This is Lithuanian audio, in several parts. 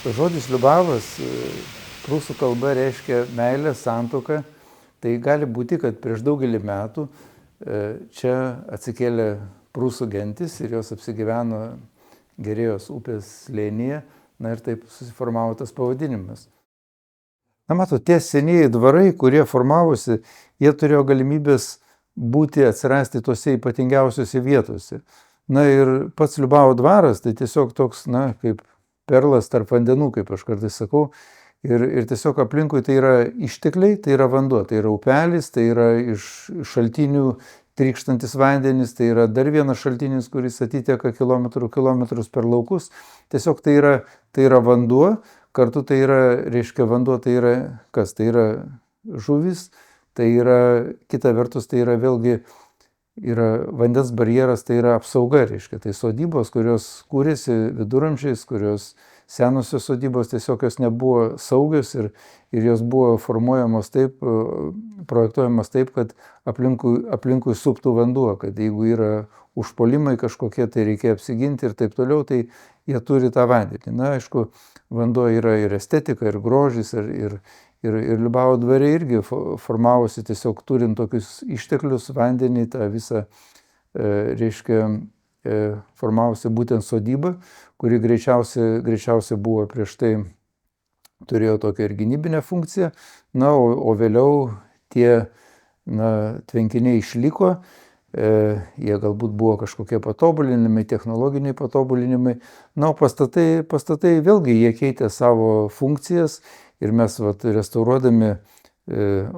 Žodis Liubavas prūsų kalba reiškia meilę, santuoką. Tai gali būti, kad prieš daugelį metų čia atsikėlė prūsų gentis ir jos apsigyveno Gerėjos upės slėnyje, na ir taip susiformavo tas pavadinimas. Na matot, tie senieji dvarai, kurie formavosi, jie turėjo galimybės atsirasti tose ypatingiausiose vietose. Na ir pats Liubavo dvaras, tai tiesiog toks, na, kaip perlas tarp vandenų, kaip aš kartais sakau. Ir tiesiog aplinkui tai yra ištekliai, tai yra vanduo, tai yra upelis, tai yra iš šaltinių trykštantis vandenis, tai yra dar vienas šaltinis, kuris atiteka kilometrus per laukus. Tiesiog tai yra vanduo, kartu tai yra, reiškia vanduo, tai yra kas? Tai yra žuvis, tai yra kita vertus, tai yra vėlgi yra vandens barjeras, tai yra apsauga, reiškia. Tai sodybos, kurios kūrėsi viduramžiais, kurios senosios sodybos tiesiog jos nebuvo saugios ir jos buvo formuojamos taip, projektuojamos taip, kad aplinkui suptų vanduo, kad jeigu yra užpuolimai kažkokie, tai reikia apsiginti ir taip toliau, tai jie turi tą vandenį. Na, aišku, vanduo yra ir estetika, ir grožis, ir Liubavo dvare irgi formavosi tiesiog turint tokius išteklius, vandenį, tą visą, reiškia, formavosi būtent sodyba, kuri greičiausiai buvo prieš tai, turėjo tokią ir gynybinę funkciją, na, o vėliau tie, na, tvenkiniai išliko, jie galbūt buvo kažkokie patobulinimai, technologiniai patobulinimai, na, o pastatai vėlgi jie keitė savo funkcijas ir mes restauruodami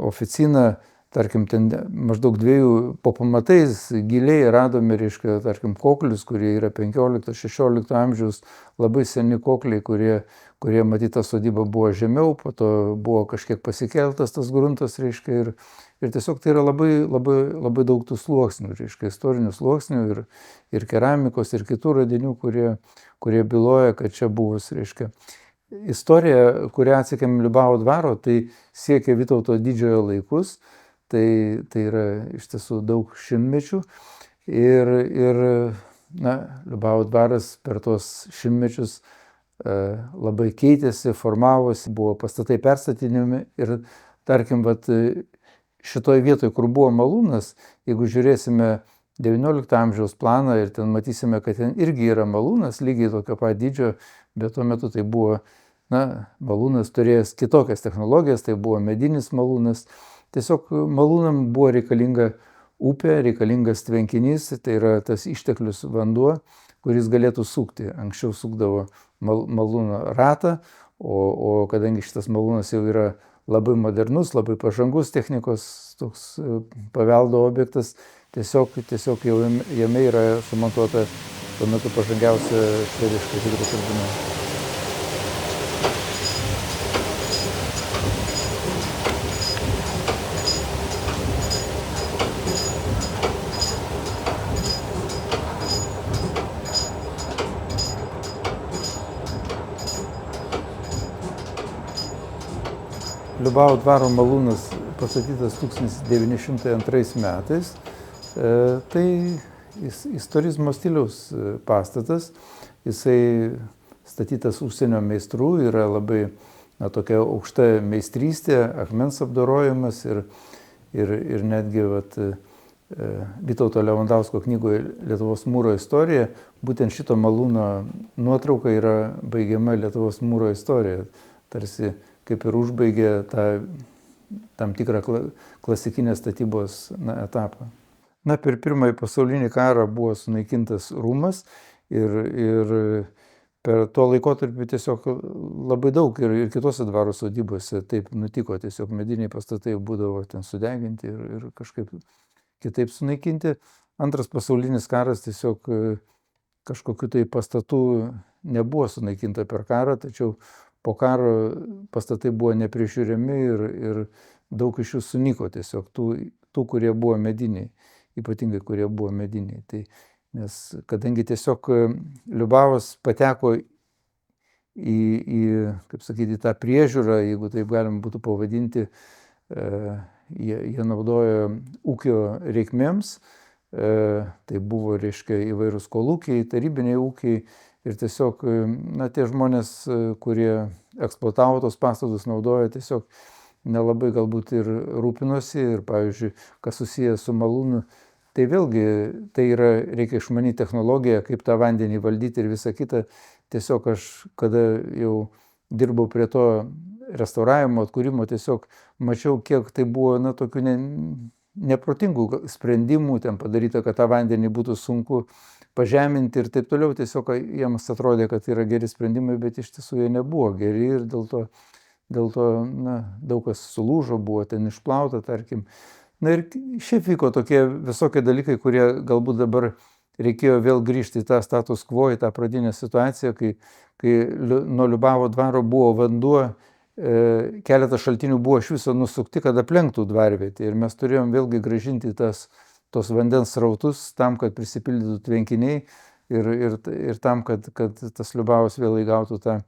oficiną, tarkim, ten maždaug 2 po pamatais giliai radome, reiškia, tarkim, koklius, kurie yra 15-16 amžiaus, labai seni kokliai, kurie matyta sodyba buvo žemiau, po to buvo kažkiek pasikeltas tas gruntas, reiškia, ir tiesiog tai yra labai daug tų sluoksnių, reiškia, istorinių sluoksnių ir keramikos, ir kitų radinių, kurie byloja, kad čia buvus, reiškia. Istorija, kurią atsekėm Liubavo dvaro, tai siekia Vytauto didžiojo laikus. Tai yra iš tiesų daug šimtmečių ir na, Liubavo dvaras per tuos šimtmečius labai keitėsi, formavosi, buvo pastatai perstatinimi ir tarkim, šitoj vietoj, kur buvo malūnas, jeigu žiūrėsime 19 amžiaus planą ir ten matysime, kad ten irgi yra malūnas, lygiai tokio pat dydžio, bet tuo metu tai buvo, na, malūnas turėjęs kitokias technologijas, tai buvo medinis malūnas. Tiesiog malūnam buvo reikalinga upė, reikalingas tvenkinys, tai yra tas išteklius vanduo, kuris galėtų sukti. Anksčiau sukdavo malūno ratą, o kadangi šitas malūnas jau yra labai modernus, labai pažangus technikos toks paveldo objektas, tiesiog jau jame yra sumontuota tuo metu pažangiausia švediška hidroturbina. Liubavo dvaro malūnas pastatytas 1902 metais. Tai istorizmo stiliaus pastatas. Jisai statytas užsienio meistrų, yra labai tokia aukšta meistrystė, akmens apdorojimas ir netgi Vytauto Levandausko knygoje Lietuvos mūro istorija, būtent šito malūno nuotrauka yra baigiama Lietuvos mūro istorija. Tarsi kaip ir užbaigė tą tam tikrą klasikinės statybos etapą. Na, per Pirmąjį pasaulinį karą buvo sunaikintas rūmas ir per to laikotarpį tiesiog labai daug ir kitose dvaro sodybose taip nutiko, tiesiog mediniai pastatai būdavo ten sudeginti ir kažkaip kitaip sunaikinti. Antras pasaulinis karas tiesiog kažkokių tai pastatų nebuvo sunaikinta per karą, tačiau po karo pastatai buvo neprižiūrimi ir daug iš jų sunyko tiesiog tų, kurie buvo mediniai, ypatingai kurie buvo mediniai. Tai, nes kadangi tiesiog Liubavas pateko kaip sakyti, tą priežiūrą, jeigu taip galima būtų pavadinti, jie naudojo ūkio reikmėms, Tai buvo, reiškia, įvairūs kolūkiai, tarybiniai ūkiai ir tiesiog, tie žmonės, kurie eksploatavo tos pastatus, naudojo, tiesiog nelabai galbūt ir rūpinosi ir, pavyzdžiui, kas susijęs su malūnu, tai vėlgi tai reikia išmanyti technologiją, kaip tą vandenį valdyti ir visą kitą. Tiesiog aš, kada jau dirbau prie to restauravimo, atkūrimo, tiesiog mačiau, kiek tai buvo, tokių neprotingų sprendimų ten padaryta, kad tą vandenį būtų sunku pažeminti ir taip toliau. Tiesiog jiems atrodė, kad yra geri sprendimai, bet iš tiesų jie nebuvo geri ir dėl to daug kas sulūžo, buvo ten išplauta, tarkim. Ir šiaip vyko tokie visokie dalykai, kurie galbūt dabar reikėjo vėl grįžti į tą status quo, į tą pradinę situaciją, kai nuo Liubavo dvaro buvo vanduo, keletas šaltinių buvo iš viso nusukti, kad aplenktų dvarvietę. Ir mes turėjom vėlgi grąžinti tos vandens srautus tam, kad prisipildytų tvenkiniai ir tam, kad tas Liubavas vėl įgautų tą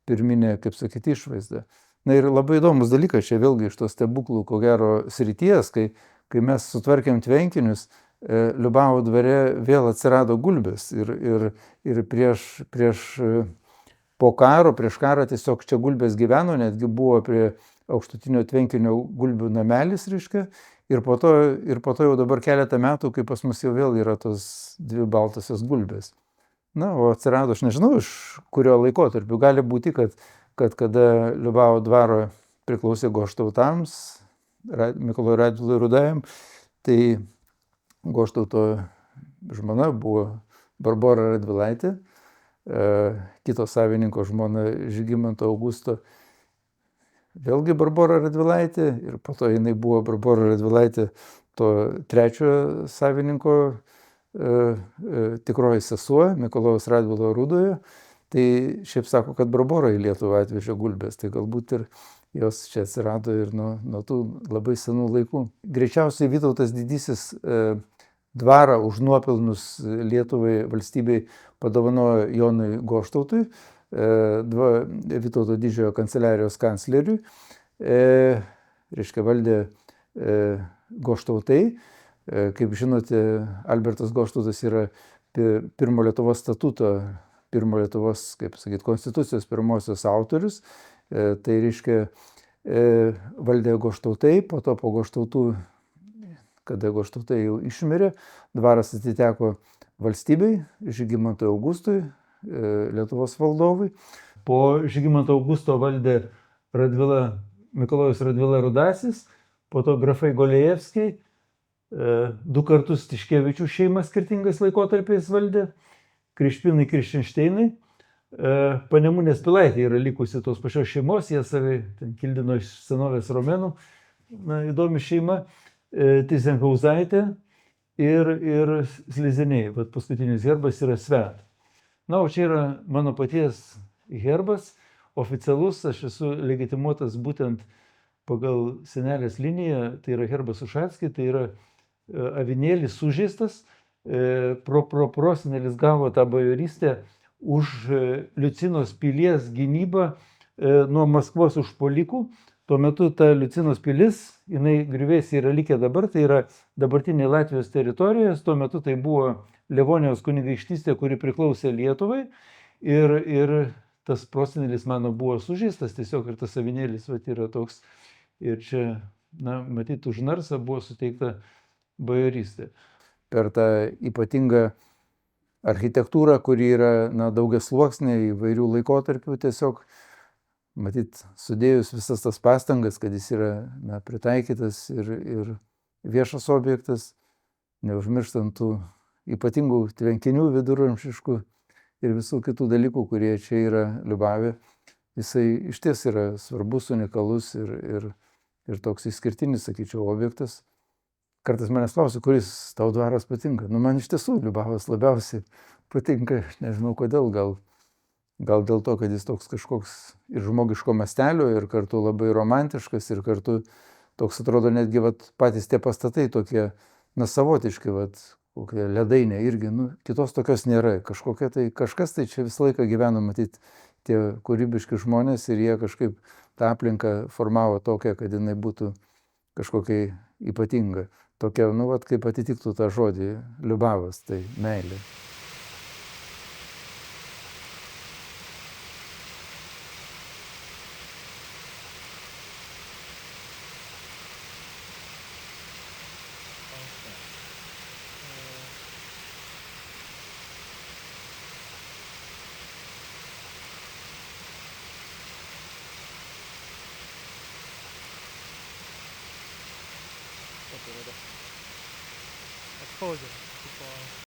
pirminę, kaip sakyti, išvaizdą. Ir labai įdomus dalykas čia vėlgi iš to stebuklų, ko gero, srities, kai mes sutvarkėm tvenkinius, Liubavo dvare vėl atsirado gulbės ir prieš karą tiesiog čia gulbės gyveno, netgi buvo prie aukštutinio tvenkinio gulbių namelis, reiškia, ir po to jau dabar keletą metų, kai pas mus jau vėl yra tos dvi baltosios gulbės. O atsirado, aš nežinau, iš kurio laikotarpio. Gali būti, kad kada Liubavo dvaro priklausė Goštautams, Mikalojui Radvilai Rudajam, tai Goštauto žmona buvo Barbora Radvilaitė, kito savininko žmona Žygimanto Augusto, vėlgi Barbora Radvilaitė, ir po to jinai buvo Barbora Radvilaitė to trečiojo savininko tikroji sesuo, Mikalojaus Radvilo Rudojo. Tai šiaip sako, kad Barbora į Lietuvą atvežė gulbės, tai galbūt ir jos čia atsirado ir nuo tų labai senų laikų. Greičiausiai Vytautas Didysis dvarą už nuopelnus Lietuvai valstybei padovanojo Jonui Goštautui, Vytauto didžiojo kanceliarijos kancleriui, reiškia valdė Goštautai. Kaip žinote, Albertas Goštautas yra pirmo Lietuvos statuto, pirmo Lietuvos, kaip sakyti, konstitucijos pirmosios autorius. Tai reiškia valdė Goštautai, po to po Goštautų, kada Goštautai jau išmirė, dvaras atiteko valstybei, Žygimantui Augustui, Lietuvos valdovui. Po Žygimanto Augusto valdė Mikalojus Radvila Rudasis, po to grafai Golėjevskiai, 2 kartus Tiškevičių šeima skirtingais laikotarpiais valdė, Krišpinai Kriščinšteinai, Panemunės Pilaitė yra likusi tos pačios šeimos, jie savi kildino iš senovės romėnų, įdomi šeima, Tyzenhauzaitė ir Sliziniai. Paskutinis herbas yra Svet. O čia yra mano paties herbas, oficialus, aš esu legitimuotas būtent pagal senelės liniją, tai yra herbas Ušackai, tai yra avinėlis sužeistas, prosenelis gavo tą bajorystę už Liucinos pilies gynybą nuo Maskvos užpuolikų. Tuo metu ta Liucinos pilis, jinai griuvėsiai yra likę dabar, tai yra dabartinė Latvijos teritorijos, tuo metu tai buvo Livonijos kunigaikštystė, kuri priklausė Lietuvai ir tas prosenelis mano buvo sužeistas, tiesiog ir tas avinėlis yra toks. Ir čia, matyt, už narsą buvo suteikta bajorystė. Per tą ypatingą architektūrą, kuri yra daugiasluoksnė, įvairių laikotarpių, tiesiog, matyt, sudėjus visas tas pastangas, kad jis yra pritaikytas ir viešas objektas, neužmirštant tų ypatingų tvenkinių viduramžiškų ir visų kitų dalykų, kurie čia yra Liubave, jisai išties yra svarbus, unikalus ir toks išskirtinis, sakyčiau, objektas. Kartais manęs klausia, kuris tau dvaras patinka. Man iš tiesų Liubavas labiausiai patinka, aš nežinau kodėl, gal dėl to, kad jis toks kažkoks ir žmogiško mastelio, ir kartu labai romantiškas, ir kartu toks atrodo netgi patys tie pastatai tokie, savotiški, kokie ledainė irgi, kitos tokios nėra. Kažkas tai čia visą laiką gyveno, matyt, tie kūrybiški žmonės ir jie kažkaip tą aplinką formavo tokią, kad jinai būtų kažkokia ypatinga. tokia, nu, vat, kaip atitiktų tą žodį liubavas, tai meilė. Exposure. Tipo,